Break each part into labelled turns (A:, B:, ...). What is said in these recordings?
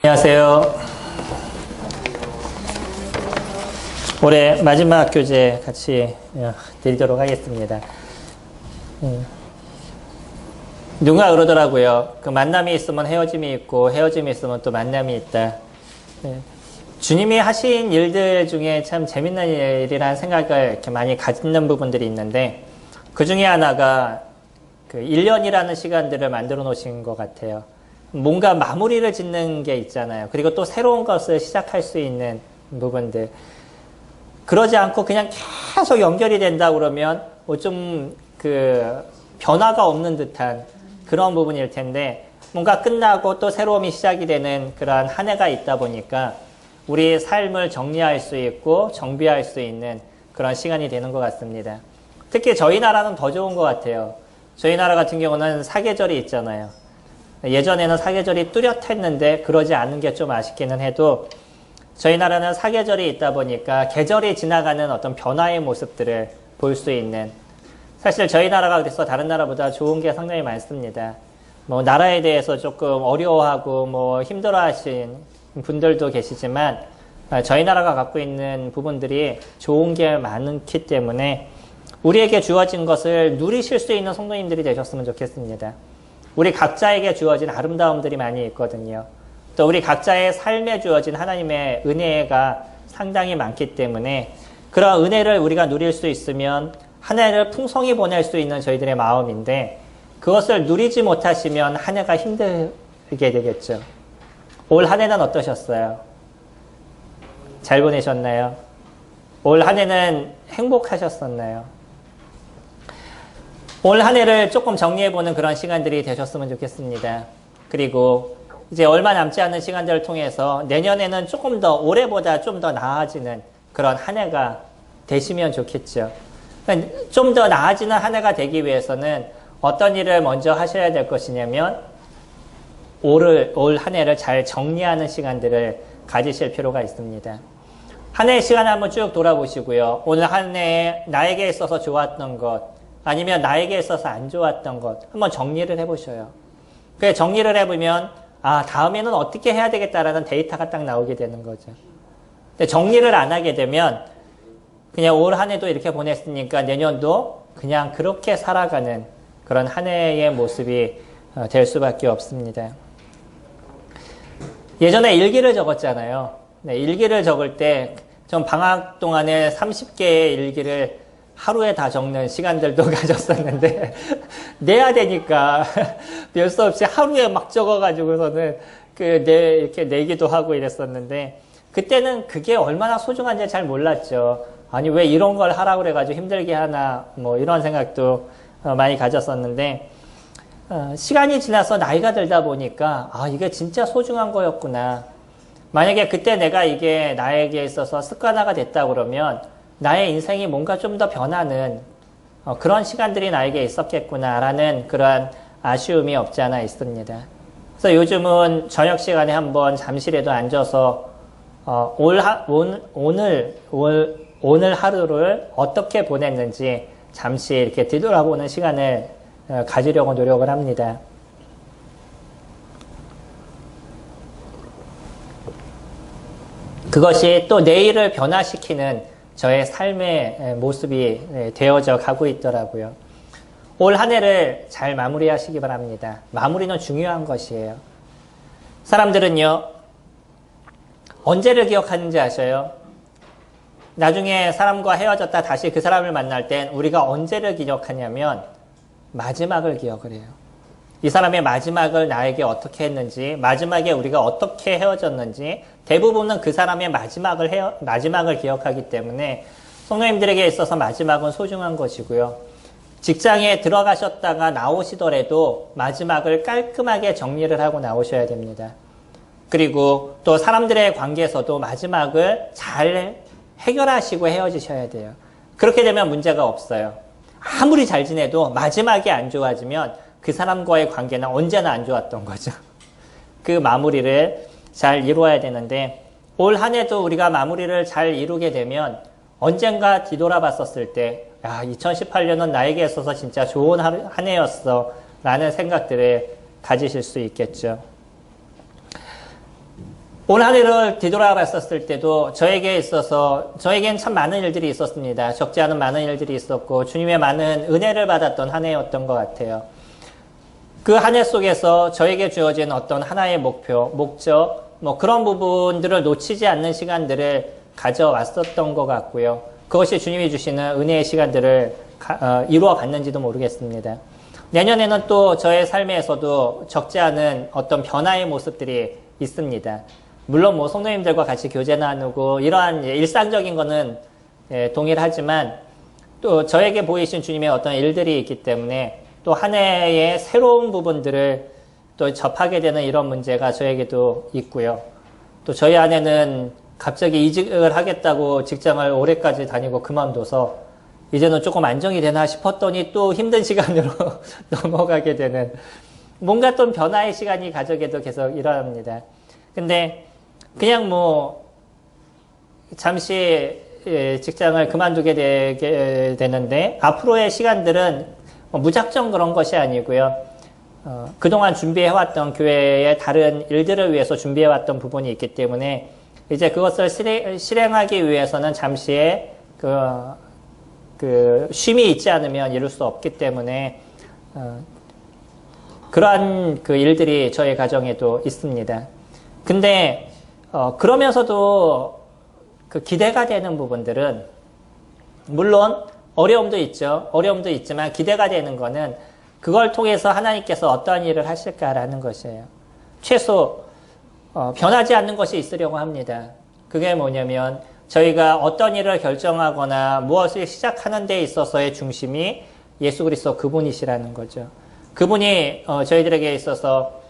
A: 안녕하세요. 올해 마지막 교재 같이 드리도록 하겠습니다. 누가 그러더라고요. 그 만남이 있으면 헤어짐이 있고 헤어짐이 있으면 또 만남이 있다. 주님이 하신 일들 중에 참 재밌는 일이라는 생각을 이렇게 많이 갖는 부분들이 있는데 그 중에 하나가 그 1년이라는 시간들을 만들어 놓으신 것 같아요. 뭔가 마무리를 짓는 게 있잖아요. 그리고 또 새로운 것을 시작할 수 있는 부분들. 그러지 않고 그냥 계속 연결이 된다 그러면 뭐 좀 그 변화가 없는 듯한 그런 부분일 텐데 뭔가 끝나고 또 새로움이 시작이 되는 그러한 한 해가 있다 보니까 우리 삶을 정리할 수 있고 정비할 수 있는 그런 시간이 되는 것 같습니다. 특히 저희 나라는 더 좋은 것 같아요. 저희 나라 같은 경우는 사계절이 있잖아요. 예전에는 사계절이 뚜렷했는데 그러지 않은 게 좀 아쉽기는 해도 저희 나라는 사계절이 있다 보니까 계절이 지나가는 어떤 변화의 모습들을 볼 수 있는, 사실 저희 나라가 그래서 다른 나라보다 좋은 게 상당히 많습니다. 뭐 나라에 대해서 조금 어려워하고 뭐 힘들어하신 분들도 계시지만 저희 나라가 갖고 있는 부분들이 좋은 게 많기 때문에 우리에게 주어진 것을 누리실 수 있는 성도님들이 되셨으면 좋겠습니다. 우리 각자에게 주어진 아름다움들이 많이 있거든요. 또 우리 각자의 삶에 주어진 하나님의 은혜가 상당히 많기 때문에 그런 은혜를 우리가 누릴 수 있으면 한 해를 풍성히 보낼 수 있는 저희들의 마음인데 그것을 누리지 못하시면 한 해가 힘들게 되겠죠. 올 한 해는 어떠셨어요? 잘 보내셨나요? 올 한 해는 행복하셨었나요? 올 한 해를 조금 정리해보는 그런 시간들이 되셨으면 좋겠습니다. 그리고 이제 얼마 남지 않은 시간들을 통해서 내년에는 조금 더 올해보다 좀 더 나아지는 그런 한 해가 되시면 좋겠죠. 좀 더 나아지는 한 해가 되기 위해서는 어떤 일을 먼저 하셔야 될 것이냐면 올 한 해를 잘 정리하는 시간들을 가지실 필요가 있습니다. 한 해의 시간을 한번 쭉 돌아보시고요. 오늘 한 해에 나에게 있어서 좋았던 것 아니면 나에게 있어서 안 좋았던 것 한번 정리를 해보셔요. 그래 정리를 해보면 다음에는 어떻게 해야 되겠다라는 데이터가 딱 나오게 되는 거죠. 근데 정리를 안 하게 되면 그냥 올 한 해도 이렇게 보냈으니까 내년도 그냥 그렇게 살아가는 그런 한 해의 모습이 될 수밖에 없습니다. 예전에 일기를 적었잖아요. 네, 일기를 적을 때 전 방학 동안에 30개의 일기를 하루에 다 적는 시간들도 가졌었는데 내야 되니까 별 수 없이 하루에 막 적어가지고서는 이렇게 내기도 하고 이랬었는데 그때는 그게 얼마나 소중한지 잘 몰랐죠. 아니 왜 이런 걸 하라고 그래가지고 힘들게 하나 뭐 이런 생각도 많이 가졌었는데 시간이 지나서 나이가 들다 보니까 이게 진짜 소중한 거였구나. 만약에 그때 내가 이게 나에게 있어서 습관화가 됐다 그러면 나의 인생이 뭔가 좀 더 변하는 그런 시간들이 나에게 있었겠구나라는 그런 아쉬움이 없지 않아 있습니다. 그래서 요즘은 저녁 시간에 한번 잠시라도 앉아서 오늘 하루를 어떻게 보냈는지 잠시 이렇게 뒤돌아보는 시간을 가지려고 노력을 합니다. 그것이 또 내일을 변화시키는 저의 삶의 모습이 되어져 가고 있더라고요. 올 한 해를 잘 마무리하시기 바랍니다. 마무리는 중요한 것이에요. 사람들은요, 언제를 기억하는지 아셔요? 나중에 사람과 헤어졌다 다시 그 사람을 만날 땐 우리가 언제를 기억하냐면 마지막을 기억을 해요. 이 사람의 마지막을 나에게 어떻게 했는지, 마지막에 우리가 어떻게 헤어졌는지 대부분은 그 사람의 마지막을 기억하기 때문에 성도님들에게 있어서 마지막은 소중한 것이고요. 직장에 들어가셨다가 나오시더라도 마지막을 깔끔하게 정리를 하고 나오셔야 됩니다. 그리고 또 사람들의 관계에서도 마지막을 잘 해결하시고 헤어지셔야 돼요. 그렇게 되면 문제가 없어요. 아무리 잘 지내도 마지막이 안 좋아지면 그 사람과의 관계는 언제나 안 좋았던 거죠. 그 마무리를 잘 이루어야 되는데 올 한 해도 우리가 마무리를 잘 이루게 되면 언젠가 뒤돌아봤었을 때 2018년은 나에게 있어서 진짜 좋은 한 해였어 라는 생각들을 가지실 수 있겠죠. 올 한 해를 뒤돌아 봤었을 때도 저에게 있어서, 저에겐 참 많은 일들이 있었습니다. 적지 않은 많은 일들이 있었고, 주님의 많은 은혜를 받았던 한 해였던 것 같아요. 그 한 해 속에서 저에게 주어진 어떤 하나의 목표, 목적, 뭐 그런 부분들을 놓치지 않는 시간들을 가져왔었던 것 같고요. 그것이 주님이 주시는 은혜의 시간들을 이루어 갔는지도 모르겠습니다. 내년에는 또 저의 삶에서도 적지 않은 어떤 변화의 모습들이 있습니다. 물론 뭐 성도님들과 같이 교제 나누고 이러한 일상적인 거는 동일하지만 또 저에게 보이신 주님의 어떤 일들이 있기 때문에 또 한 해의 새로운 부분들을 또 접하게 되는 이런 문제가 저에게도 있고요. 또 저희 아내는 갑자기 이직을 하겠다고 직장을 올해까지 다니고 그만둬서 이제는 조금 안정이 되나 싶었더니 또 힘든 시간으로 넘어가게 되는 뭔가 또 변화의 시간이 가족에도 계속 일어납니다. 근데 그냥 뭐 잠시 직장을 그만두게 되는데 앞으로의 시간들은 무작정 그런 것이 아니고요. 그동안 준비해왔던 교회의 다른 일들을 위해서 준비해왔던 부분이 있기 때문에 이제 그것을 실행하기 위해서는 잠시의 그 쉼이 있지 않으면 이룰 수 없기 때문에 그러한 그 일들이 저희 가정에도 있습니다. 근데 그러면서도 그 기대가 되는 부분들은 물론 어려움도 있죠. 어려움도 있지만 기대가 되는 거는 그걸 통해서 하나님께서 어떠한 일을 하실까라는 것이에요. 최소 변하지 않는 것이 있으려고 합니다. 그게 뭐냐면 저희가 어떤 일을 결정하거나 무엇을 시작하는 데 있어서의 중심이 예수 그리스도 그분이시라는 거죠. 그분이 저희들에게 있어서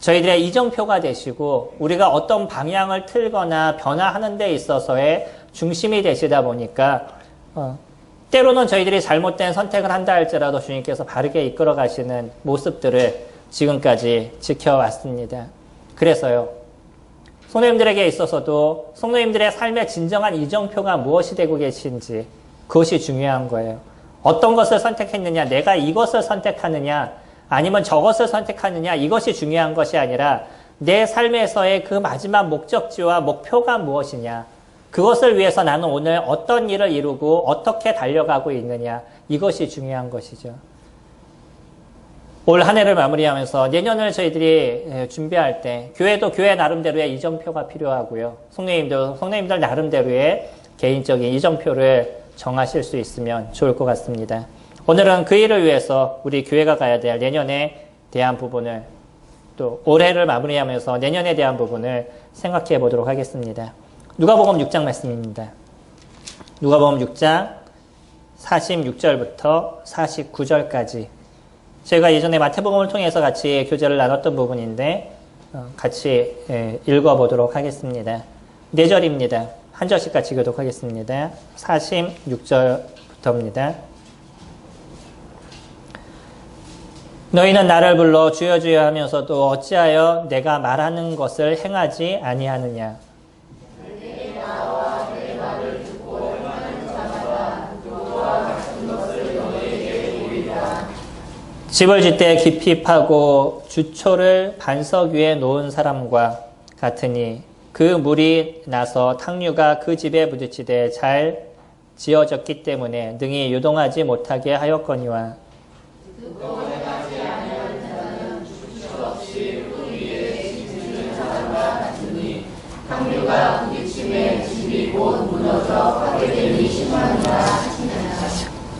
A: 저희들의 이정표가 되시고 우리가 어떤 방향을 틀거나 변화하는 데 있어서의 중심이 되시다 보니까 때로는 저희들이 잘못된 선택을 한다 할지라도 주님께서 바르게 이끌어 가시는 모습들을 지금까지 지켜왔습니다. 그래서요. 성도님들에게 있어서도 성도님들의 삶의 진정한 이정표가 무엇이 되고 계신지 그것이 중요한 거예요. 어떤 것을 선택했느냐, 내가 이것을 선택하느냐, 아니면 저것을 선택하느냐, 이것이 중요한 것이 아니라 내 삶에서의 그 마지막 목적지와 목표가 무엇이냐, 그것을 위해서 나는 오늘 어떤 일을 이루고 어떻게 달려가고 있느냐, 이것이 중요한 것이죠. 올 한 해를 마무리하면서 내년을 저희들이 준비할 때 교회도 교회 나름대로의 이정표가 필요하고요. 성도님들 나름대로의 개인적인 이정표를 정하실 수 있으면 좋을 것 같습니다. 오늘은 그 일을 위해서 우리 교회가 가야 될 내년에 대한 부분을 또 올해를 마무리하면서 내년에 대한 부분을 생각해 보도록 하겠습니다. 누가복음 6장 말씀입니다. 누가복음 6장 46절부터 49절까지 제가 예전에 마태복음을 통해서 같이 교제를 나눴던 부분인데 같이 읽어보도록 하겠습니다. 4절입니다. 한 절씩 같이 읽도록 하겠습니다. 46절부터입니다. 너희는 나를 불러 주여 주여 하면서도 어찌하여 내가 말하는 것을 행하지 아니하느냐. 집을 짓되 깊이 파고 주초를 반석 위에 놓은 사람과 같으니 그 물이 나서 탕류가 그 집에 부딪히되 잘 지어졌기 때문에 능히 유동하지 못하게 하였거니와 탕류가 부딪힘에 집이 곧 무너져 파괴됨이 심하니라.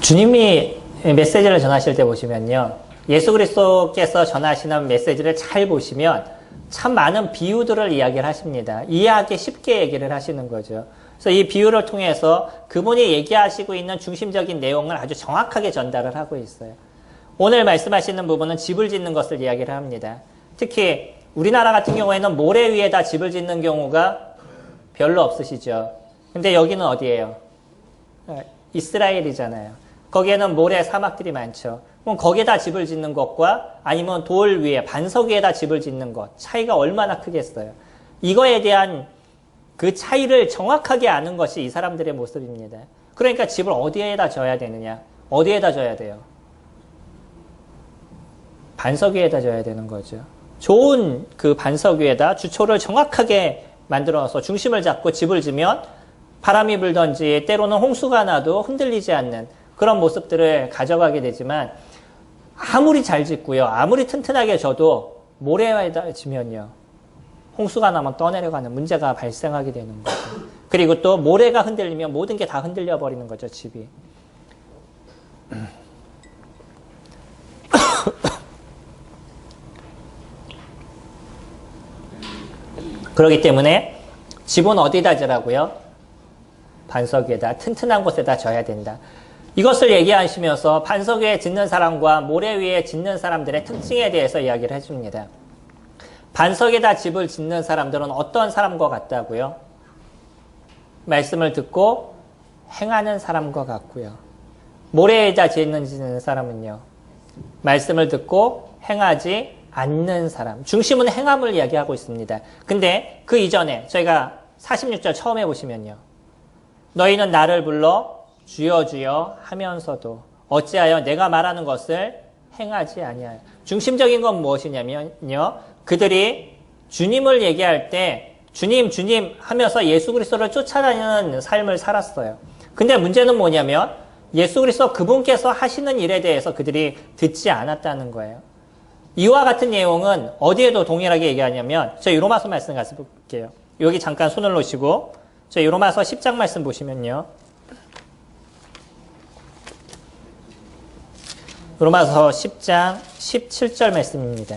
A: 주님이 메시지를 전하실 때 보시면요. 예수 그리스도께서 전하시는 메시지를 잘 보시면 참 많은 비유들을 이야기를 하십니다. 이해하기 쉽게 얘기를 하시는 거죠. 그래서 이 비유를 통해서 그분이 얘기하시고 있는 중심적인 내용을 아주 정확하게 전달을 하고 있어요. 오늘 말씀하시는 부분은 집을 짓는 것을 이야기를 합니다. 특히 우리나라 같은 경우에는 모래 위에다 집을 짓는 경우가 별로 없으시죠. 근데 여기는 어디예요? 이스라엘이잖아요. 거기에는 모래 사막들이 많죠. 그럼 거기에다 집을 짓는 것과 아니면 돌 위에 반석 위에다 집을 짓는 것 차이가 얼마나 크겠어요. 이거에 대한 그 차이를 정확하게 아는 것이 이 사람들의 모습입니다. 그러니까 집을 어디에다 져야 되느냐? 어디에다 져야 돼요? 반석 위에다 져야 되는 거죠. 좋은 그 반석 위에다 주초를 정확하게 만들어서 중심을 잡고 집을 지면 바람이 불든지 때로는 홍수가 나도 흔들리지 않는 그런 모습들을 가져가게 되지만 아무리 잘 짓고요. 아무리 튼튼하게 져도 모래에다 지면요. 홍수가 나면 떠내려가는 문제가 발생하게 되는 거죠. 그리고 또 모래가 흔들리면 모든 게 다 흔들려 버리는 거죠. 집이. 그렇기 때문에 집은 어디다 지라고요? 반석 위에다 튼튼한 곳에다 져야 된다. 이것을 얘기하시면서 반석 위에 짓는 사람과 모래 위에 짓는 사람들의 특징에 대해서 이야기를 해줍니다. 반석에다 집을 짓는 사람들은 어떤 사람과 같다고요? 말씀을 듣고 행하는 사람과 같고요. 모래에다 짓는 사람은요. 말씀을 듣고 행하지 않는 사람. 중심은 행함을 이야기하고 있습니다. 근데 그 이전에 저희가 46절 처음에 보시면요. 너희는 나를 불러 주여 주여 하면서도 어찌하여 내가 말하는 것을 행하지 아니하여. 중심적인 건 무엇이냐면요. 그들이 주님을 얘기할 때 주님 주님 하면서 예수 그리스도를 쫓아다니는 삶을 살았어요. 근데 문제는 뭐냐면 예수 그리스도 그분께서 하시는 일에 대해서 그들이 듣지 않았다는 거예요. 이와 같은 내용은 어디에도 동일하게 얘기하냐면 저희 로마서 말씀 가서 볼게요. 여기 잠깐 손을 놓으시고 저희 로마서 10장 말씀 보시면요. 로마서 10장 17절 말씀입니다.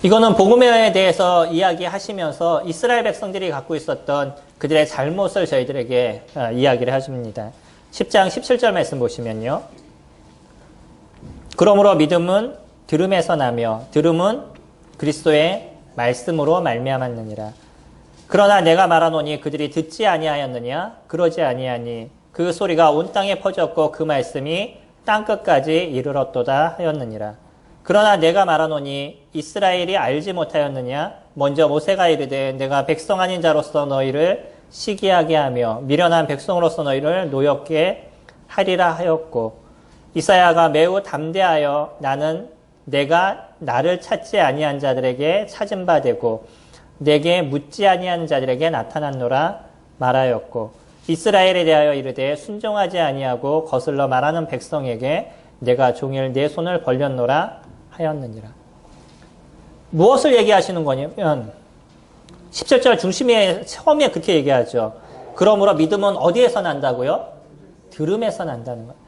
A: 이거는 복음에 대해서 이야기하시면서 이스라엘 백성들이 갖고 있었던 그들의 잘못을 저희들에게 이야기를 하십니다. 10장 17절 말씀 보시면요. 그러므로 믿음은 들음에서 나며 들음은 그리스도의 말씀으로 말미암았느니라. 그러나 내가 말하노니 그들이 듣지 아니하였느냐? 그러지 아니하니 그 소리가 온 땅에 퍼졌고 그 말씀이 땅끝까지 이르렀도다 하였느니라. 그러나 내가 말하노니 이스라엘이 알지 못하였느냐? 먼저 모세가 이르되 내가 백성 아닌 자로서 너희를 시기하게 하며 미련한 백성으로서 너희를 노엽게 하리라 하였고 이사야가 매우 담대하여 나는 내가 나를 찾지 아니한 자들에게 찾은 바 되고 내게 묻지 아니한 자들에게 나타났노라 말하였고 이스라엘에 대하여 이르되 순종하지 아니하고 거슬러 말하는 백성에게 내가 종일 내 손을 벌렸노라 하였느니라. 무엇을 얘기하시는 거냐면 17절 중심에 처음에 그렇게 얘기하죠. 그러므로 믿음은 어디에서 난다고요? 들음에서 난다는 거예요.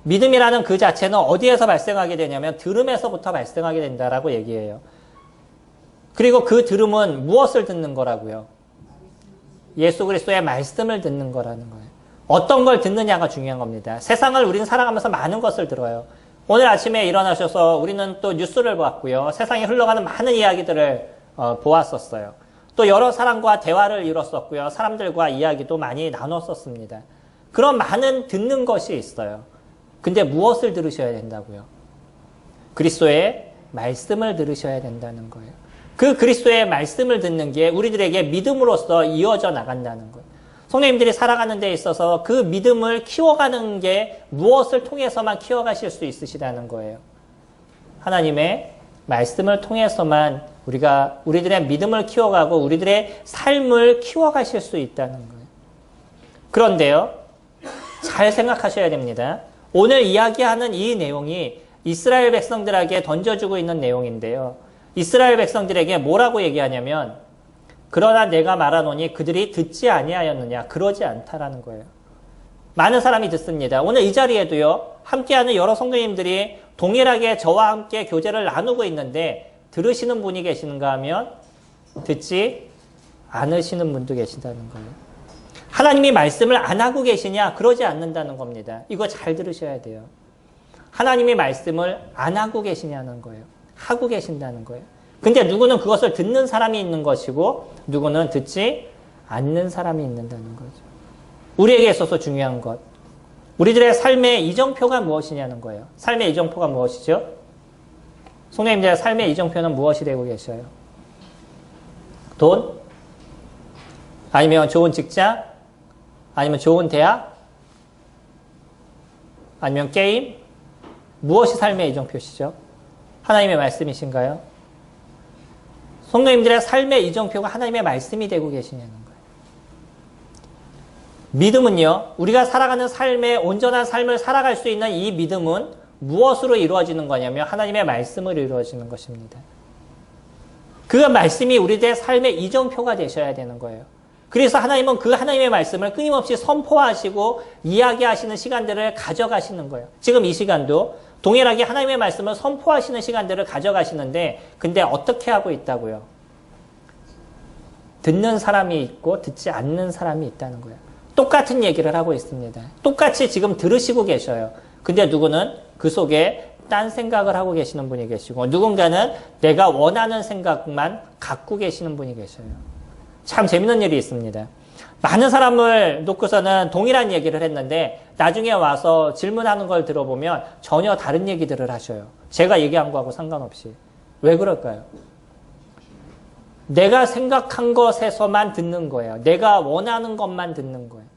A: 믿음이라는 그 자체는 어디에서 발생하게 되냐면 들음에서부터 발생하게 된다라고 얘기해요. 그리고 그 들음은 무엇을 듣는 거라고요? 예수 그리스도의 말씀을 듣는 거라는 거예요. 어떤 걸 듣느냐가 중요한 겁니다. 세상을 우리는 살아가면서 많은 것을 들어요. 오늘 아침에 일어나셔서 우리는 또 뉴스를 봤고요. 세상에 흘러가는 많은 이야기들을 보았었어요. 또 여러 사람과 대화를 이뤘었고요. 사람들과 이야기도 많이 나눴었습니다. 그런 많은 듣는 것이 있어요. 근데 무엇을 들으셔야 된다고요? 그리스도의 말씀을 들으셔야 된다는 거예요. 그 그리스도의 말씀을 듣는 게 우리들에게 믿음으로써 이어져 나간다는 거예요. 성도님들이 살아가는 데 있어서 그 믿음을 키워가는 게 무엇을 통해서만 키워가실 수 있으시다는 거예요. 하나님의 말씀을 통해서만 우리들의 믿음을 키워가고 우리들의 삶을 키워가실 수 있다는 거예요. 그런데요, 잘 생각하셔야 됩니다. 오늘 이야기하는 이 내용이 이스라엘 백성들에게 던져주고 있는 내용인데요. 이스라엘 백성들에게 뭐라고 얘기하냐면 그러나 내가 말하노니 그들이 듣지 아니하였느냐? 그러지 않다라는 거예요. 많은 사람이 듣습니다. 오늘 이 자리에도요. 함께하는 여러 성도님들이 동일하게 저와 함께 교제를 나누고 있는데 들으시는 분이 계시는가 하면 듣지 않으시는 분도 계시다는 거예요. 하나님이 말씀을 안 하고 계시냐? 그러지 않는다는 겁니다. 이거 잘 들으셔야 돼요. 하나님이 말씀을 안 하고 계시냐는 거예요. 하고 계신다는 거예요. 근데 누구는 그것을 듣는 사람이 있는 것이고 누구는 듣지 않는 사람이 있는다는 거죠. 우리에게 있어서 중요한 것. 우리들의 삶의 이정표가 무엇이냐는 거예요. 삶의 이정표가 무엇이죠? 성도님들의 삶의 이정표는 무엇이 되고 계셔요? 돈? 아니면 좋은 직장? 아니면 좋은 대학? 아니면 게임? 무엇이 삶의 이정표시죠? 하나님의 말씀이신가요? 성도님들의 삶의 이정표가 하나님의 말씀이 되고 계시냐는 거예요. 믿음은요, 우리가 살아가는 삶의 온전한 삶을 살아갈 수 있는 이 믿음은 무엇으로 이루어지는 거냐면 하나님의 말씀으로 이루어지는 것입니다. 그 말씀이 우리들의 삶의 이정표가 되셔야 되는 거예요. 그래서 하나님은 그 하나님의 말씀을 끊임없이 선포하시고 이야기하시는 시간들을 가져가시는 거예요. 지금 이 시간도 동일하게 하나님의 말씀을 선포하시는 시간들을 가져가시는데 근데 어떻게 하고 있다고요? 듣는 사람이 있고 듣지 않는 사람이 있다는 거예요. 똑같은 얘기를 하고 있습니다. 똑같이 지금 들으시고 계셔요. 근데 누구는 그 속에 딴 생각을 하고 계시는 분이 계시고 누군가는 내가 원하는 생각만 갖고 계시는 분이 계셔요. 참 재밌는 일이 있습니다. 많은 사람을 놓고서는 동일한 얘기를 했는데 나중에 와서 질문하는 걸 들어보면 전혀 다른 얘기들을 하셔요. 제가 얘기한 거하고 상관없이. 왜 그럴까요? 내가 생각한 것에서만 듣는 거예요. 내가 원하는 것만 듣는 거예요.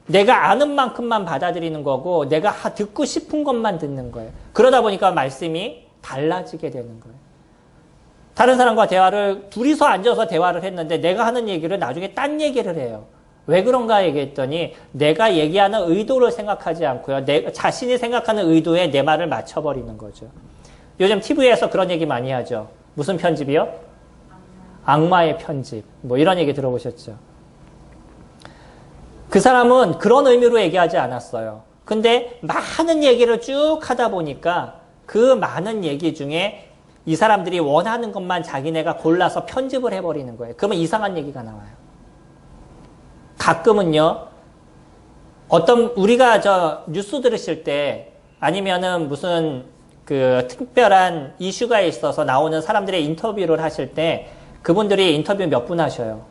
A: 내가 아는 만큼만 받아들이는 거고 내가 듣고 싶은 것만 듣는 거예요. 그러다 보니까 말씀이 달라지게 되는 거예요. 다른 사람과 대화를 둘이서 앉아서 대화를 했는데 내가 하는 얘기를 나중에 딴 얘기를 해요. 왜 그런가 얘기했더니 내가 얘기하는 의도를 생각하지 않고요. 내 자신이 생각하는 의도에 내 말을 맞춰버리는 거죠. 요즘 TV에서 그런 얘기 많이 하죠. 무슨 편집이요? 악마의 편집. 뭐 이런 얘기 들어보셨죠? 그 사람은 그런 의미로 얘기하지 않았어요. 근데 많은 얘기를 쭉 하다 보니까 그 많은 얘기 중에 이 사람들이 원하는 것만 자기네가 골라서 편집을 해버리는 거예요. 그러면 이상한 얘기가 나와요. 가끔은요, 우리가 뉴스 들으실 때 아니면은 무슨 그 특별한 이슈가 있어서 나오는 사람들의 인터뷰를 하실 때 그분들이 인터뷰 몇 분 하셔요?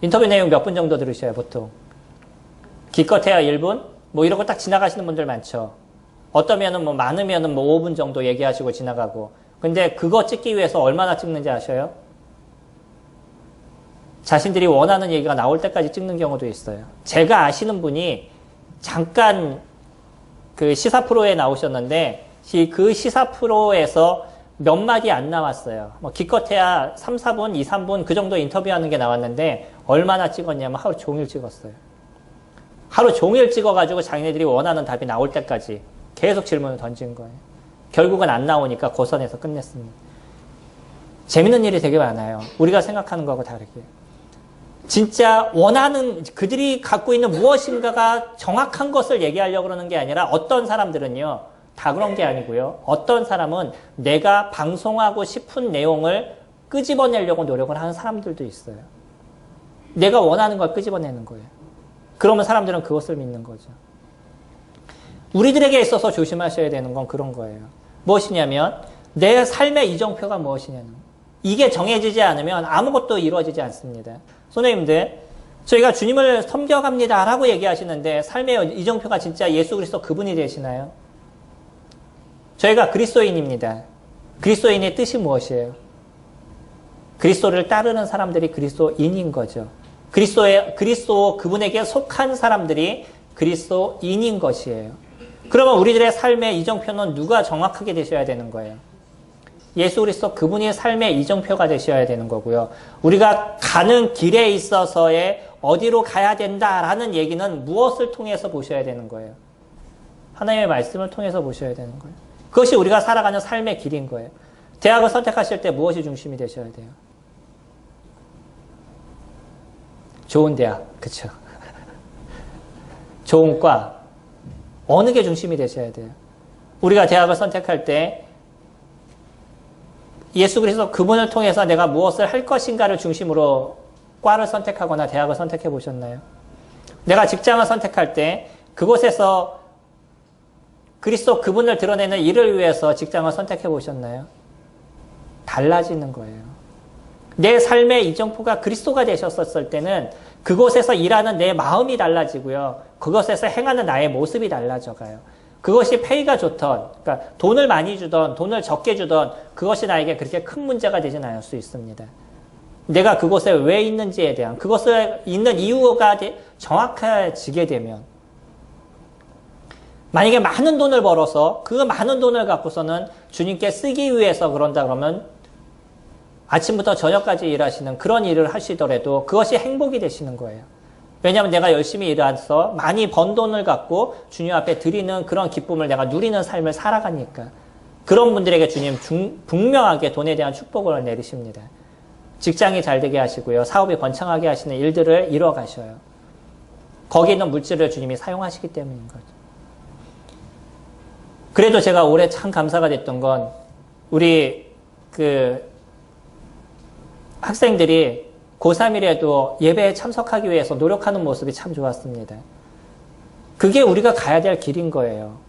A: 인터뷰 내용 몇 분 정도 들으셔요, 보통? 기껏해야 1분? 뭐 이러고 딱 지나가시는 분들 많죠. 어떠면은 뭐 많으면은 뭐 5분 정도 얘기하시고 지나가고. 근데 그거 찍기 위해서 얼마나 찍는지 아셔요? 자신들이 원하는 얘기가 나올 때까지 찍는 경우도 있어요. 제가 아시는 분이 잠깐 그 시사 프로에 나오셨는데 그 시사 프로에서 몇 마디 안 나왔어요. 뭐 기껏해야 3, 4분, 2, 3분 그 정도 인터뷰하는 게 나왔는데 얼마나 찍었냐면 하루 종일 찍었어요. 하루 종일 찍어가지고 자기네들이 원하는 답이 나올 때까지 계속 질문을 던진 거예요. 결국은 안 나오니까 고선에서 끝냈습니다. 재밌는 일이 되게 많아요. 우리가 생각하는 거하고 다르게. 진짜 원하는 그들이 갖고 있는 무엇인가가 정확한 것을 얘기하려고 그러는 게 아니라 어떤 사람들은요. 다 그런 게 아니고요. 어떤 사람은 내가 방송하고 싶은 내용을 끄집어내려고 노력을 하는 사람들도 있어요. 내가 원하는 걸 끄집어내는 거예요. 그러면 사람들은 그것을 믿는 거죠. 우리들에게 있어서 조심하셔야 되는 건 그런 거예요. 무엇이냐면 내 삶의 이정표가 무엇이냐는 거예요. 이게 정해지지 않으면 아무것도 이루어지지 않습니다. 선생님들, 저희가 주님을 섬겨갑니다 라고 얘기하시는데 삶의 이정표가 진짜 예수 그리스도 그분이 되시나요? 저희가 그리스도인입니다. 그리스도인의 뜻이 무엇이에요? 그리스도를 따르는 사람들이 그리스도인인 거죠. 그리스도 그분에게 속한 사람들이 그리스도인인 것이에요. 그러면 우리들의 삶의 이정표는 누가 정확하게 되셔야 되는 거예요? 예수 그리스도 그분이 삶의 이정표가 되셔야 되는 거고요. 우리가 가는 길에 있어서의 어디로 가야 된다라는 얘기는 무엇을 통해서 보셔야 되는 거예요? 하나님의 말씀을 통해서 보셔야 되는 거예요. 그것이 우리가 살아가는 삶의 길인 거예요. 대학을 선택하실 때 무엇이 중심이 되셔야 돼요? 좋은 대학, 그쵸? 좋은 과, 어느 게 중심이 되셔야 돼요? 우리가 대학을 선택할 때 예수 그리스도 그분을 통해서 내가 무엇을 할 것인가를 중심으로 과를 선택하거나 대학을 선택해 보셨나요? 내가 직장을 선택할 때 그곳에서 그리스도 그분을 드러내는 일을 위해서 직장을 선택해 보셨나요? 달라지는 거예요. 내 삶의 이정표가 그리스도가 되셨었을 때는 그곳에서 일하는 내 마음이 달라지고요. 그것에서 행하는 나의 모습이 달라져가요. 그것이 페이가 좋던, 그러니까 돈을 많이 주던, 돈을 적게 주던 그것이 나에게 그렇게 큰 문제가 되진 않을 수 있습니다. 내가 그곳에 왜 있는지에 대한, 그곳에 있는 이유가 정확해지게 되면 만약에 많은 돈을 벌어서 그 많은 돈을 갖고서는 주님께 쓰기 위해서 그런다 그러면 아침부터 저녁까지 일하시는 그런 일을 하시더라도 그것이 행복이 되시는 거예요. 왜냐하면 내가 열심히 일해서 많이 번 돈을 갖고 주님 앞에 드리는 그런 기쁨을 내가 누리는 삶을 살아가니까 그런 분들에게 주님 분명하게 돈에 대한 축복을 내리십니다. 직장이 잘 되게 하시고요. 사업이 번창하게 하시는 일들을 이뤄 가셔요. 거기 있는 물질을 주님이 사용하시기 때문인 거죠. 그래도 제가 올해 참 감사가 됐던 건 우리 학생들이 고3이라도 예배에 참석하기 위해서 노력하는 모습이 참 좋았습니다. 그게 우리가 가야 될 길인 거예요.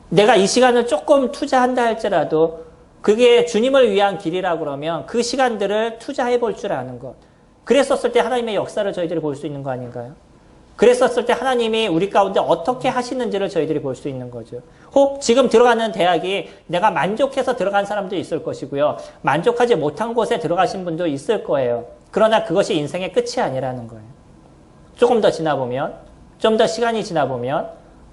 A: 내가 이 시간을 조금 투자한다 할지라도 그게 주님을 위한 길이라고 그러면 그 시간들을 투자해 볼 줄 아는 것. 그랬었을 때 하나님의 역사를 저희들이 볼 수 있는 거 아닌가요? 그랬었을 때 하나님이 우리 가운데 어떻게 하시는지를 저희들이 볼 수 있는 거죠. 혹 지금 들어가는 대학이 내가 만족해서 들어간 사람도 있을 것이고요. 만족하지 못한 곳에 들어가신 분도 있을 거예요. 그러나 그것이 인생의 끝이 아니라는 거예요. 조금 더 지나보면, 좀 더 시간이 지나보면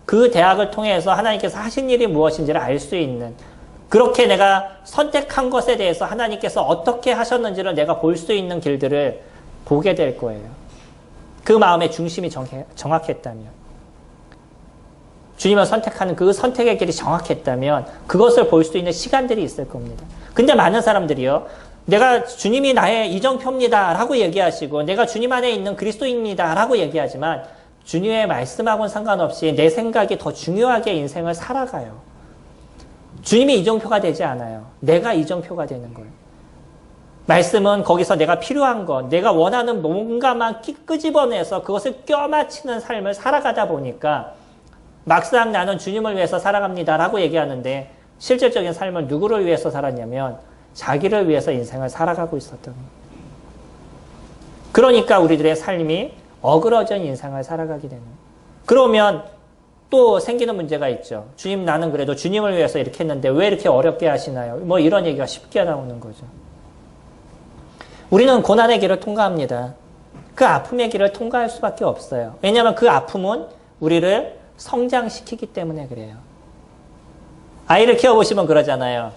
A: 그 대학을 통해서 하나님께서 하신 일이 무엇인지를 알 수 있는, 그렇게 내가 선택한 것에 대해서 하나님께서 어떻게 하셨는지를 내가 볼 수 있는 길들을 보게 될 거예요. 그 마음의 중심이 정확했다면, 주님을 선택하는 그 선택의 길이 정확했다면 그것을 볼 수 있는 시간들이 있을 겁니다. 근데 많은 사람들이요, 내가 주님이 나의 이정표입니다 라고 얘기하시고 내가 주님 안에 있는 그리스도입니다 라고 얘기하지만 주님의 말씀하고는 상관없이 내 생각이 더 중요하게 인생을 살아가요. 주님이 이정표가 되지 않아요. 내가 이정표가 되는 거예요. 말씀은 거기서 내가 필요한 것, 내가 원하는 뭔가만 끄집어내서 그것을 껴맞추는 삶을 살아가다 보니까 막상 나는 주님을 위해서 살아갑니다 라고 얘기하는데 실질적인 삶을 누구를 위해서 살았냐면 자기를 위해서 인생을 살아가고 있었던 거예요. 그러니까 우리들의 삶이 어그러진 인생을 살아가게 되는 거예요. 그러면 또 생기는 문제가 있죠. 주님, 나는 그래도 주님을 위해서 이렇게 했는데 왜 이렇게 어렵게 하시나요? 뭐 이런 얘기가 쉽게 나오는 거죠. 우리는 고난의 길을 통과합니다. 그 아픔의 길을 통과할 수밖에 없어요. 왜냐하면 그 아픔은 우리를 성장시키기 때문에 그래요. 아이를 키워보시면 그러잖아요.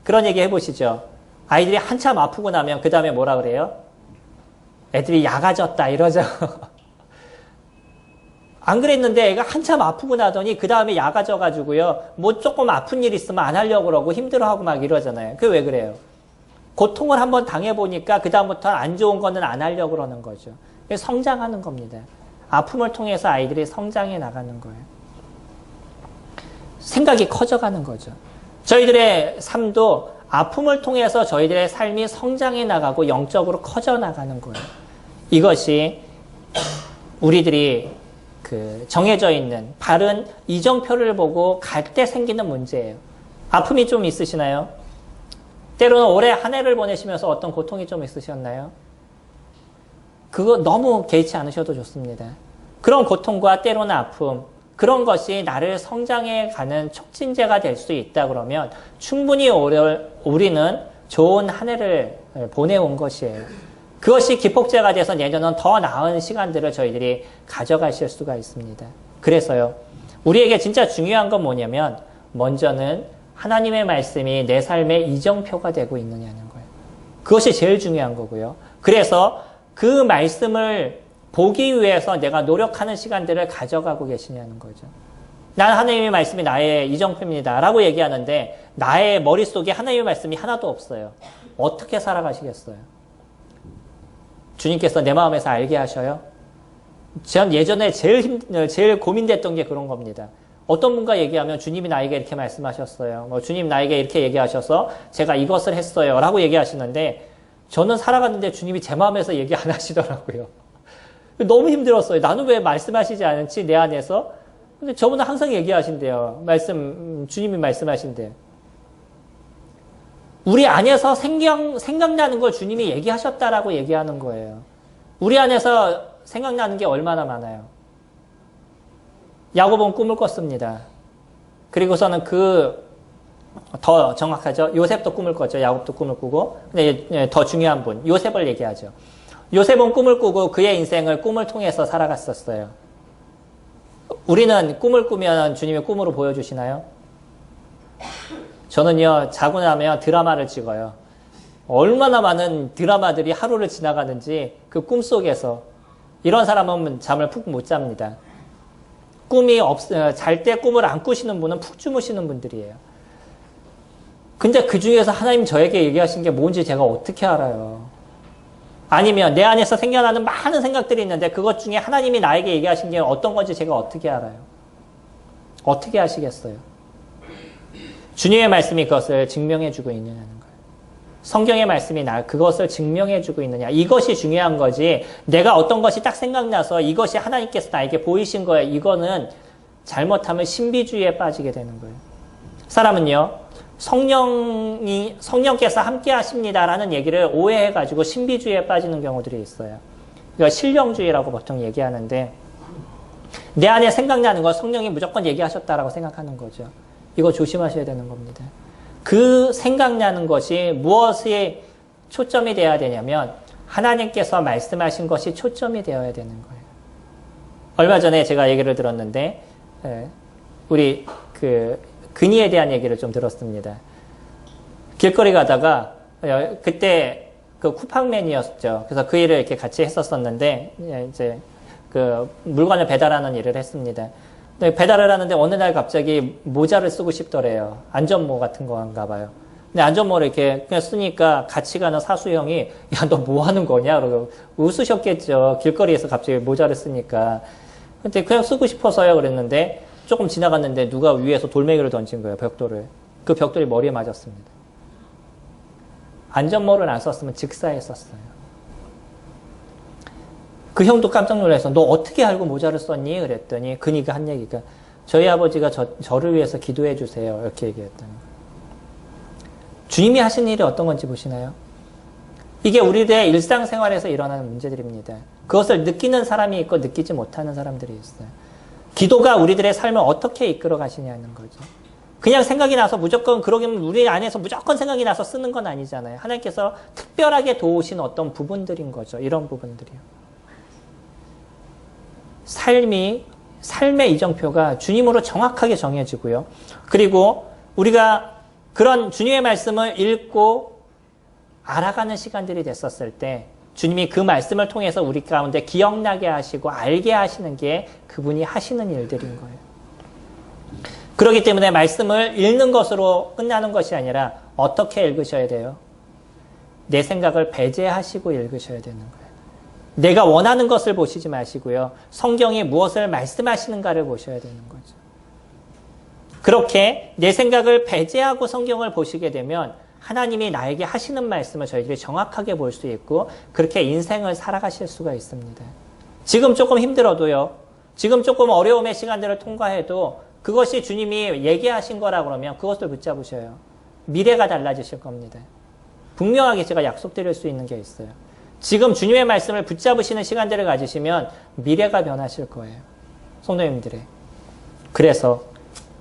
A: 그런 얘기 해보시죠. 아이들이 한참 아프고 나면 그 다음에 뭐라 그래요? 애들이 약아졌다 이러죠. 안 그랬는데 애가 한참 아프고 나더니 그 다음에 약아져가지고요. 뭐 조금 아픈 일 있으면 안 하려고 그러고 힘들어하고 막 이러잖아요. 그게 왜 그래요? 고통을 한번 당해보니까 그 다음부터 안 좋은 거는 안 하려고 그러는 거죠. 성장하는 겁니다. 아픔을 통해서 아이들이 성장해 나가는 거예요. 생각이 커져가는 거죠. 저희들의 삶도 아픔을 통해서 저희들의 삶이 성장해 나가고 영적으로 커져 나가는 거예요. 이것이 우리들이 정해져 있는 바른 이정표를 보고 갈 때 생기는 문제예요. 아픔이 좀 있으시나요? 때로는 올해 한 해를 보내시면서 어떤 고통이 좀 있으셨나요? 그거 너무 개의치 않으셔도 좋습니다. 그런 고통과 때로는 아픔, 그런 것이 나를 성장해 가는 촉진제가 될 수 있다 그러면 충분히 우리는 좋은 한 해를 보내온 것이에요. 그것이 기폭제가 돼서 내년은 더 나은 시간들을 저희들이 가져가실 수가 있습니다. 그래서요, 우리에게 진짜 중요한 건 뭐냐면 먼저는 하나님의 말씀이 내 삶의 이정표가 되고 있느냐는 거예요. 그것이 제일 중요한 거고요. 그래서 그 말씀을 보기 위해서 내가 노력하는 시간들을 가져가고 계시냐는 거죠. 난 하나님의 말씀이 나의 이정표입니다 라고 얘기하는데 나의 머릿속에 하나님의 말씀이 하나도 없어요. 어떻게 살아가시겠어요? 주님께서 내 마음에서 알게 하셔요? 전 예전에 제일 고민됐던 게 그런 겁니다. 어떤 분과 얘기하면 주님이 나에게 이렇게 말씀하셨어요. 주님 나에게 이렇게 얘기하셔서 제가 이것을 했어요 라고 얘기하시는데 저는 살아갔는데 주님이 제 마음에서 얘기 안 하시더라고요. 너무 힘들었어요. 나는 왜 말씀하시지 않지 내 안에서? 근데 저분은 항상 얘기하신대요. 주님이 말씀하신대요. 우리 안에서 생각나는 걸 주님이 얘기하셨다라고 얘기하는 거예요. 우리 안에서 생각나는 게 얼마나 많아요. 야곱은 꿈을 꿨습니다. 그리고서는 더 정확하죠. 요셉도 꿈을 꿨죠. 야곱도 꿈을 꾸고. 근데 더 중요한 분, 요셉을 얘기하죠. 요셉은 꿈을 꾸고 그의 인생을 꿈을 통해서 살아갔었어요. 우리는 꿈을 꾸면 주님이 꿈으로 보여주시나요? 저는요, 자고 나면 드라마를 찍어요. 얼마나 많은 드라마들이 하루를 지나가는지 그 꿈속에서. 이런 사람은 잠을 푹 못 잡니다. 잘 때 꿈을 안 꾸시는 분은 푹 주무시는 분들이에요. 근데 그 중에서 하나님 저에게 얘기하신 게 뭔지 제가 어떻게 알아요? 아니면 내 안에서 생겨나는 많은 생각들이 있는데 그것 중에 하나님이 나에게 얘기하신 게 어떤 건지 제가 어떻게 알아요? 어떻게 아시겠어요? 주님의 말씀이 그것을 증명해주고 있느냐는 거예요. 성경의 말씀이 그것을 증명해주고 있느냐. 이것이 중요한 거지. 내가 어떤 것이 딱 생각나서 이것이 하나님께서 나에게 보이신 거예요. 이거는 잘못하면 신비주의에 빠지게 되는 거예요. 사람은요, 성령께서 함께 하십니다라는 얘기를 오해해가지고 신비주의에 빠지는 경우들이 있어요. 이거 신령주의라고 보통 얘기하는데, 내 안에 생각나는 거 성령이 무조건 얘기하셨다라고 생각하는 거죠. 이거 조심하셔야 되는 겁니다. 그 생각나는 것이 무엇에 초점이 되어야 되냐면 하나님께서 말씀하신 것이 초점이 되어야 되는 거예요. 얼마 전에 제가 얘기를 들었는데 우리 근위에 대한 얘기를 좀 들었습니다. 길거리 가다가 그때 그 쿠팡맨이었죠. 그래서 그 일을 이렇게 같이 했었었는데 이제 그 물건을 배달하는 일을 했습니다. 배달을 하는데 어느 날 갑자기 모자를 쓰고 싶더래요. 안전모 같은 거인가 봐요. 근데 안전모를 이렇게 그냥 쓰니까 같이 가는 사수형이 야, 너 뭐 하는 거냐? 그러고 웃으셨겠죠. 길거리에서 갑자기 모자를 쓰니까. 근데 그냥 쓰고 싶어서요. 그랬는데 조금 지나갔는데 누가 위에서 돌멩이를 던진 거예요. 벽돌을. 그 벽돌이 머리에 맞았습니다. 안전모를 안 썼으면 직사했었어요. 그 형도 깜짝 놀라서 너 어떻게 알고 모자를 썼니? 그랬더니 그니까 한 얘기가 저희 아버지가 저를 위해서 기도해 주세요. 이렇게 얘기했더니 주님이 하신 일이 어떤 건지 보시나요? 이게 우리들의 일상생활에서 일어나는 문제들입니다. 그것을 느끼는 사람이 있고 느끼지 못하는 사람들이 있어요. 기도가 우리들의 삶을 어떻게 이끌어 가시냐는 거죠. 그냥 생각이 나서 무조건 그러기면 우리 안에서 무조건 생각이 나서 쓰는 건 아니잖아요. 하나님께서 특별하게 도우신 어떤 부분들인 거죠. 이런 부분들이요. 삶의 이정표가 주님으로 정확하게 정해지고요. 그리고 우리가 그런 주님의 말씀을 읽고 알아가는 시간들이 됐었을 때 주님이 그 말씀을 통해서 우리 가운데 기억나게 하시고 알게 하시는 게 그분이 하시는 일들인 거예요. 그렇기 때문에 말씀을 읽는 것으로 끝나는 것이 아니라 어떻게 읽으셔야 돼요? 내 생각을 배제하시고 읽으셔야 되는 거예요. 내가 원하는 것을 보시지 마시고요. 성경이 무엇을 말씀하시는가를 보셔야 되는 거죠. 그렇게 내 생각을 배제하고 성경을 보시게 되면 하나님이 나에게 하시는 말씀을 저희들이 정확하게 볼 수 있고 그렇게 인생을 살아가실 수가 있습니다. 지금 조금 힘들어도요. 지금 조금 어려움의 시간들을 통과해도 그것이 주님이 얘기하신 거라 그러면 그것을 붙잡으셔요. 미래가 달라지실 겁니다. 분명하게 제가 약속드릴 수 있는 게 있어요. 지금 주님의 말씀을 붙잡으시는 시간들을 가지시면 미래가 변하실 거예요. 성도님들의. 그래서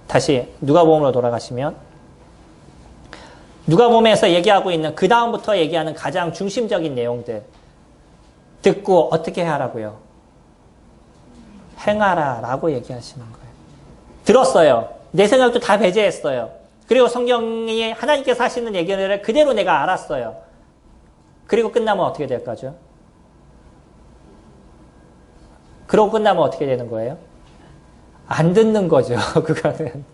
A: 다시 누가복음으로 돌아가시면 누가복음에서 얘기하고 있는 그 다음부터 얘기하는 가장 중심적인 내용들 듣고 어떻게 하라고요? 행하라 라고 얘기하시는 거예요. 들었어요. 내 생각도 다 배제했어요. 그리고 성경이 하나님께서 하시는 얘기를 그대로 내가 알았어요. 그리고 끝나면 어떻게 될 거죠? 그러고 끝나면 어떻게 되는 거예요? 안 듣는 거죠. 그거는.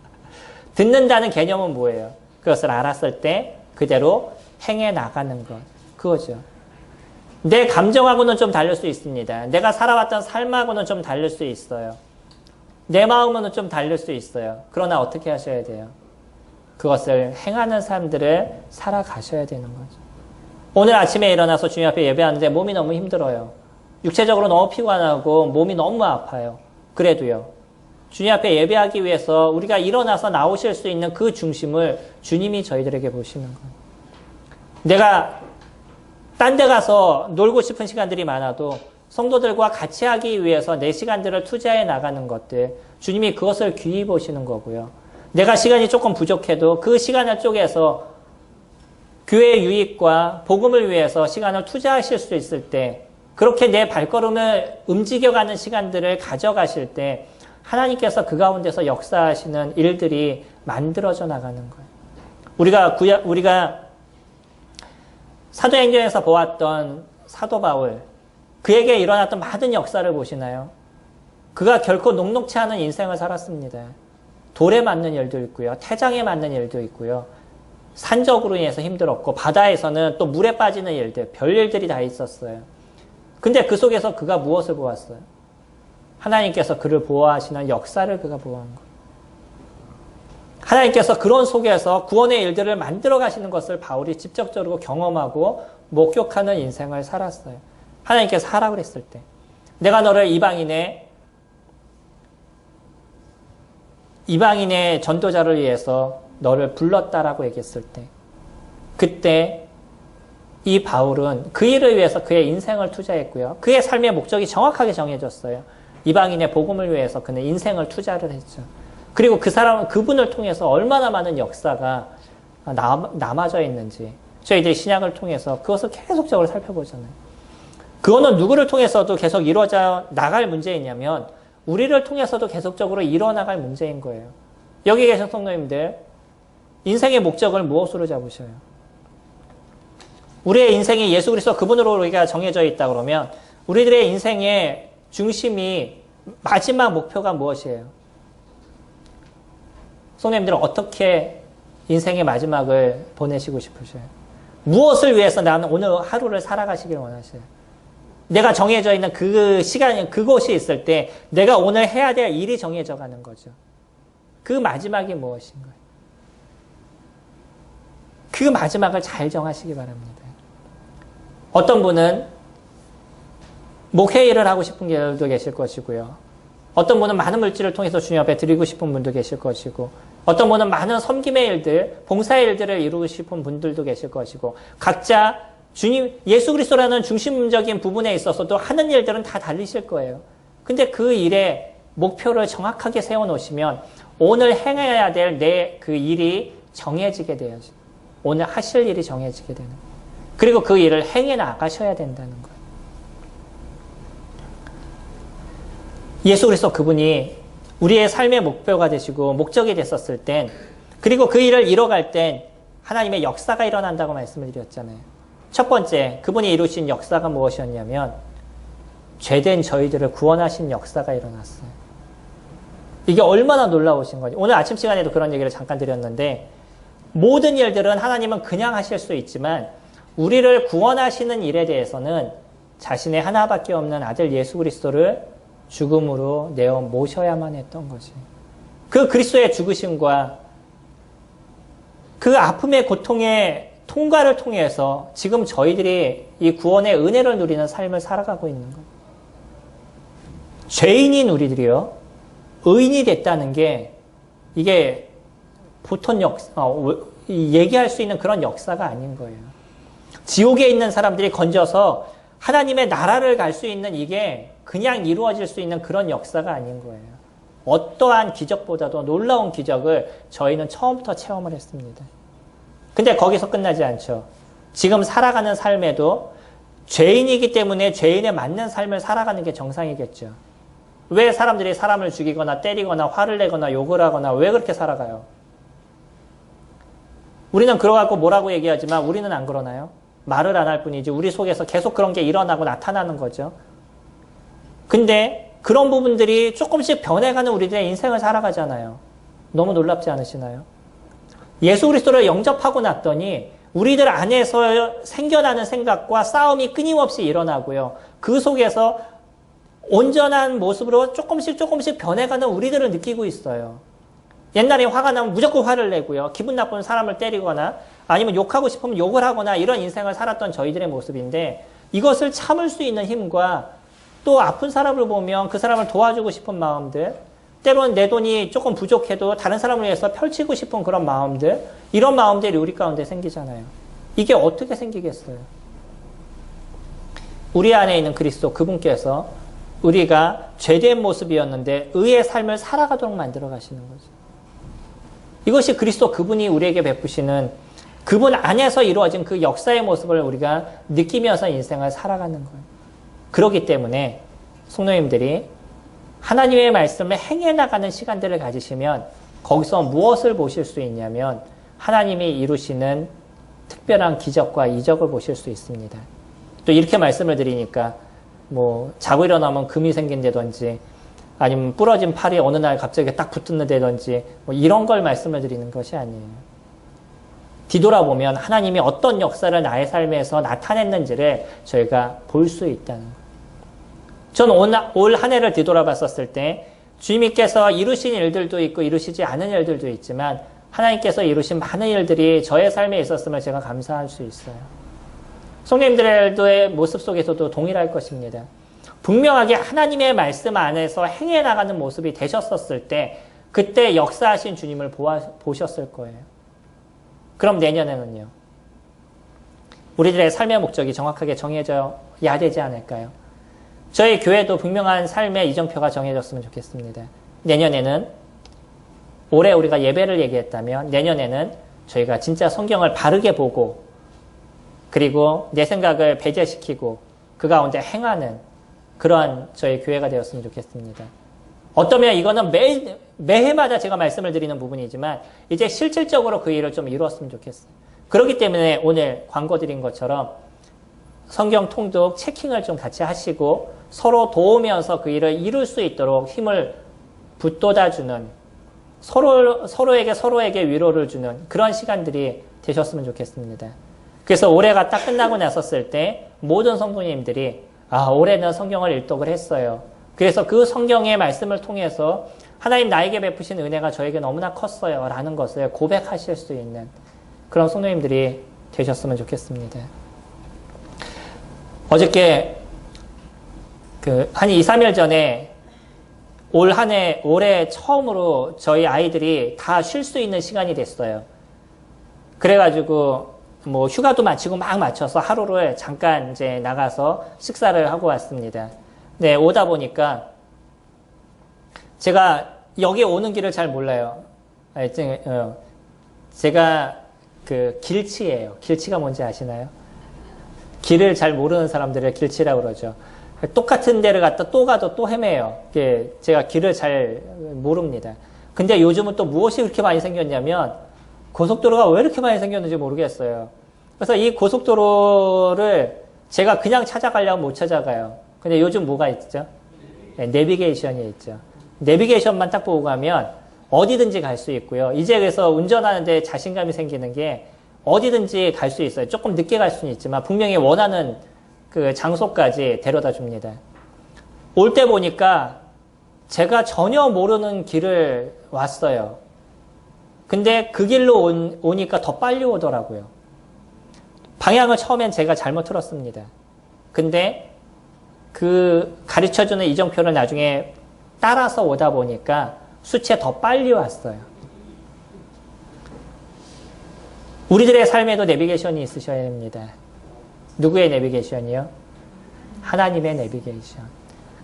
A: 듣는다는 개념은 뭐예요? 그것을 알았을 때 그대로 행해 나가는 것. 그거죠. 내 감정하고는 좀 다를 수 있습니다. 내가 살아왔던 삶하고는 좀 다를 수 있어요. 내 마음은 좀 다를 수 있어요. 그러나 어떻게 하셔야 돼요? 그것을 행하는 사람들을 살아가셔야 되는 거죠. 오늘 아침에 일어나서 주님 앞에 예배하는데 몸이 너무 힘들어요. 육체적으로 너무 피곤하고 몸이 너무 아파요. 그래도요. 주님 앞에 예배하기 위해서 우리가 일어나서 나오실 수 있는 그 중심을 주님이 저희들에게 보시는 거예요. 내가 딴 데 가서 놀고 싶은 시간들이 많아도 성도들과 같이 하기 위해서 내 시간들을 투자해 나가는 것들, 주님이 그것을 귀히 보시는 거고요. 내가 시간이 조금 부족해도 그 시간을 쪼개서 교회의 유익과 복음을 위해서 시간을 투자하실 수 있을 때, 그렇게 내 발걸음을 움직여가는 시간들을 가져가실 때 하나님께서 그 가운데서 역사하시는 일들이 만들어져 나가는 거예요. 우리가 사도행전에서 보았던 사도 바울, 그에게 일어났던 많은 역사를 보시나요? 그가 결코 녹록치 않은 인생을 살았습니다. 돌에 맞는 일도 있고요. 태장에 맞는 일도 있고요. 산적으로 인해서 힘들었고 바다에서는 또 물에 빠지는 일들, 별일들이 다 있었어요. 근데 그 속에서 그가 무엇을 보았어요? 하나님께서 그를 보호하시는 역사를 그가 보호한 거예요. 하나님께서 그런 속에서 구원의 일들을 만들어 가시는 것을 바울이 직접적으로 경험하고 목격하는 인생을 살았어요. 하나님께서 하라고 그랬을 때, 내가 너를 이방인의 전도자를 위해서 너를 불렀다라고 얘기했을 때, 그때 이 바울은 그 일을 위해서 그의 인생을 투자했고요. 그의 삶의 목적이 정확하게 정해졌어요. 이방인의 복음을 위해서 그는 인생을 투자를 했죠. 그리고 그분을 통해서 얼마나 많은 역사가 남아져 있는지 저희들이 신약을 통해서 그것을 계속적으로 살펴보잖아요. 그거는 누구를 통해서도 계속 이루어져 나갈 문제이냐면 우리를 통해서도 계속적으로 일어나갈 문제인 거예요. 여기 계신 성도님들, 인생의 목적을 무엇으로 잡으셔요? 우리의 인생이 예수 그리스도 그분으로 우리가 정해져 있다 그러면 우리들의 인생의 중심이 마지막 목표가 무엇이에요? 성도님들은 어떻게 인생의 마지막을 보내시고 싶으셔요? 무엇을 위해서 나는 오늘 하루를 살아가시길 원하세요? 내가 정해져 있는 그 시간이, 그곳이 있을 때 내가 오늘 해야 될 일이 정해져 가는 거죠. 그 마지막이 무엇인가요? 그 마지막을 잘 정하시기 바랍니다. 어떤 분은 목회 일을 하고 싶은 분들도 계실 것이고요. 어떤 분은 많은 물질을 통해서 주님 앞에 드리고 싶은 분도 계실 것이고, 어떤 분은 많은 섬김의 일들, 봉사의 일들을 이루고 싶은 분들도 계실 것이고, 각자 예수 그리스도라는 중심적인 부분에 있어서도 하는 일들은 다 달리실 거예요. 근데 그 일의 목표를 정확하게 세워놓으시면 오늘 행해야 될 그 일이 정해지게 돼요. 오늘 하실 일이 정해지게 되는 거예요. 그리고 그 일을 행해 나가셔야 된다는 거예요. 예수 그리스도 그분이 우리의 삶의 목표가 되시고 목적이 됐었을 땐, 그리고 그 일을 이뤄갈 땐 하나님의 역사가 일어난다고 말씀을 드렸잖아요. 첫 번째, 그분이 이루신 역사가 무엇이었냐면 죄된 저희들을 구원하신 역사가 일어났어요. 이게 얼마나 놀라우신 거죠. 오늘 아침 시간에도 그런 얘기를 잠깐 드렸는데, 모든 일들은 하나님은 그냥 하실 수 있지만 우리를 구원하시는 일에 대해서는 자신의 하나밖에 없는 아들 예수 그리스도를 죽음으로 내어 모셔야만 했던 거지. 그 그리스도의 죽으심과 그 아픔의 고통의 통과를 통해서 지금 저희들이 이 구원의 은혜를 누리는 삶을 살아가고 있는 거예요. 죄인인 우리들이요, 의인이 됐다는 게 이게 보통 얘기할 수 있는 그런 역사가 아닌 거예요. 지옥에 있는 사람들이 건져서 하나님의 나라를 갈 수 있는, 이게 그냥 이루어질 수 있는 그런 역사가 아닌 거예요. 어떠한 기적보다도 놀라운 기적을 저희는 처음부터 체험을 했습니다. 근데 거기서 끝나지 않죠. 지금 살아가는 삶에도 죄인이기 때문에 죄인에 맞는 삶을 살아가는 게 정상이겠죠. 왜 사람들이 사람을 죽이거나 때리거나 화를 내거나 욕을 하거나 왜 그렇게 살아가요? 우리는 그러고 뭐라고 얘기하지만 우리는 안 그러나요? 말을 안 할 뿐이지 우리 속에서 계속 그런 게 일어나고 나타나는 거죠. 근데 그런 부분들이 조금씩 변해가는 우리들의 인생을 살아가잖아요. 너무 놀랍지 않으시나요? 예수 그리스도를 영접하고 났더니 우리들 안에서 생겨나는 생각과 싸움이 끊임없이 일어나고요. 그 속에서 온전한 모습으로 조금씩 변해가는 우리들을 느끼고 있어요. 옛날에 화가 나면 무조건 화를 내고요. 기분 나쁜 사람을 때리거나 아니면 욕하고 싶으면 욕을 하거나 이런 인생을 살았던 저희들의 모습인데, 이것을 참을 수 있는 힘과 또 아픈 사람을 보면 그 사람을 도와주고 싶은 마음들, 때로는 내 돈이 조금 부족해도 다른 사람을 위해서 펼치고 싶은 그런 마음들, 이런 마음들이 우리 가운데 생기잖아요. 이게 어떻게 생기겠어요? 우리 안에 있는 그리스도 그분께서 우리가 죄된 모습이었는데 의의 삶을 살아가도록 만들어 가시는 거죠. 이것이 그리스도 그분이 우리에게 베푸시는 그분 안에서 이루어진 그 역사의 모습을 우리가 느끼면서 인생을 살아가는 거예요. 그렇기 때문에 성도님들이 하나님의 말씀을 행해 나가는 시간들을 가지시면 거기서 무엇을 보실 수 있냐면 하나님이 이루시는 특별한 기적과 이적을 보실 수 있습니다. 또 이렇게 말씀을 드리니까 뭐 자고 일어나면 금이 생긴다든지 아니면 부러진 팔이 어느 날 갑자기 딱 붙는다든지 뭐 이런 걸 말씀을 드리는 것이 아니에요. 뒤돌아보면 하나님이 어떤 역사를 나의 삶에서 나타냈는지를 저희가 볼 수 있다는 거예요. 저는 올 한 해를 뒤돌아봤었을 때 주님께서 이루신 일들도 있고 이루시지 않은 일들도 있지만 하나님께서 이루신 많은 일들이 저의 삶에 있었음을 제가 감사할 수 있어요. 성도님들의 모습 속에서도 동일할 것입니다. 분명하게 하나님의 말씀 안에서 행해 나가는 모습이 되셨었을 때 그때 역사하신 주님을 보셨을 거예요. 그럼 내년에는요. 우리들의 삶의 목적이 정확하게 정해져야 되지 않을까요? 저희 교회도 분명한 삶의 이정표가 정해졌으면 좋겠습니다. 내년에는 올해 우리가 예배를 얘기했다면 내년에는 저희가 진짜 성경을 바르게 보고 그리고 내 생각을 배제시키고 그 가운데 행하는 그러한 저희 교회가 되었으면 좋겠습니다. 어쩌면 이거는 매해마다 제가 말씀을 드리는 부분이지만 이제 실질적으로 그 일을 좀 이루었으면 좋겠어요. 그렇기 때문에 오늘 광고 드린 것처럼 성경 통독 체킹을 좀 같이 하시고 서로 도우면서 그 일을 이룰 수 있도록 힘을 북돋아주는 서로에게 위로를 주는 그런 시간들이 되셨으면 좋겠습니다. 그래서 올해가 딱 끝나고 나섰을 때 모든 성도님들이 올해는 성경을 일독을 했어요. 그래서 그 성경의 말씀을 통해서 하나님 나에게 베푸신 은혜가 저에게 너무나 컸어요. 라는 것을 고백하실 수 있는 그런 성도님들이 되셨으면 좋겠습니다. 어저께 한 2, 3일 전에 올해 처음으로 저희 아이들이 다 쉴 수 있는 시간이 됐어요. 그래가지고 뭐 휴가도 마치고 막 맞춰서 하루를 잠깐 이제 나가서 식사를 하고 왔습니다. 네, 오다 보니까 제가 여기 오는 길을 잘 몰라요. 제가 길치예요. 길치가 뭔지 아시나요? 길을 잘 모르는 사람들을 길치라고 그러죠. 똑같은 데를 갔다 또 가도 또 헤매요. 제가 길을 잘 모릅니다. 근데 요즘은 또 무엇이 그렇게 많이 생겼냐면 고속도로가 왜 이렇게 많이 생겼는지 모르겠어요. 그래서 이 고속도로를 제가 그냥 찾아가려면 못 찾아가요. 근데 요즘 뭐가 있죠? 네, 내비게이션이 있죠. 내비게이션만 딱 보고 가면 어디든지 갈 수 있고요. 이제 그래서 운전하는데 자신감이 생기는 게 어디든지 갈 수 있어요. 조금 늦게 갈 수는 있지만 분명히 원하는 그 장소까지 데려다 줍니다. 올 때 보니까 제가 전혀 모르는 길을 왔어요. 근데 그 길로 오니까 더 빨리 오더라고요. 방향을 처음엔 제가 잘못 틀었습니다. 근데 그 가르쳐주는 이정표를 나중에 따라서 오다 보니까 수치에 더 빨리 왔어요. 우리들의 삶에도 내비게이션이 있으셔야 됩니다. 누구의 내비게이션이요? 하나님의 내비게이션.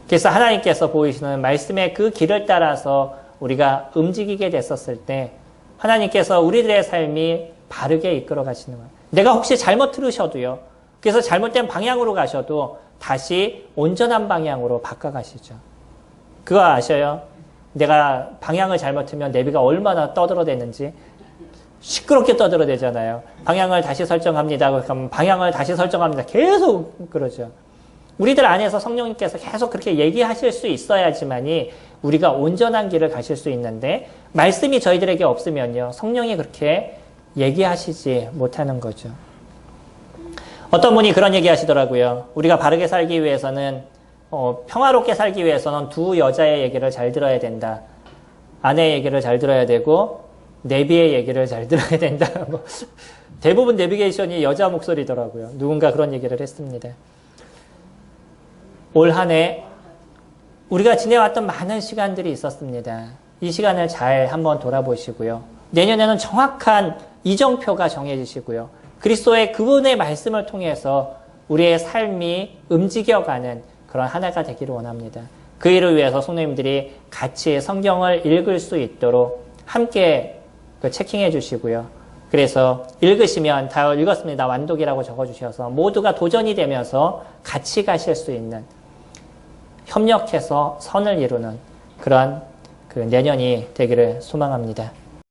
A: 그래서 하나님께서 보이시는 말씀의 그 길을 따라서 우리가 움직이게 됐었을 때 하나님께서 우리들의 삶이 바르게 이끌어 가시는 거예요. 내가 혹시 잘못 들으셔도요. 그래서 잘못된 방향으로 가셔도 다시 온전한 방향으로 바꿔가시죠. 그거 아셔요? 내가 방향을 잘못 틀면 내비가 얼마나 떠들어대는지 시끄럽게 떠들어대잖아요. 방향을 다시 설정합니다. 그러면 방향을 다시 설정합니다. 계속 그러죠. 우리들 안에서 성령님께서 계속 그렇게 얘기하실 수 있어야지만이 우리가 온전한 길을 가실 수 있는데 말씀이 저희들에게 없으면요. 성령이 그렇게 얘기하시지 못하는 거죠. 어떤 분이 그런 얘기 하시더라고요. 우리가 바르게 살기 위해서는 평화롭게 살기 위해서는 두 여자의 얘기를 잘 들어야 된다. 아내의 얘기를 잘 들어야 되고 내비의 얘기를 잘 들어야 된다. 대부분 내비게이션이 여자 목소리더라고요. 누군가 그런 얘기를 했습니다. 올 한 해 우리가 지내왔던 많은 시간들이 있었습니다. 이 시간을 잘 한번 돌아보시고요. 내년에는 정확한 이정표가 정해지시고요. 그리스도의 그분의 말씀을 통해서 우리의 삶이 움직여가는 그런 한 해가 되기를 원합니다. 그 일을 위해서 성도님들이 같이 성경을 읽을 수 있도록 함께 체킹해 주시고요. 그래서 읽으시면 다 읽었습니다. 완독이라고 적어주셔서 모두가 도전이 되면서 같이 가실 수 있는 협력해서 선을 이루는 그러한 그 내년이 되기를 소망합니다.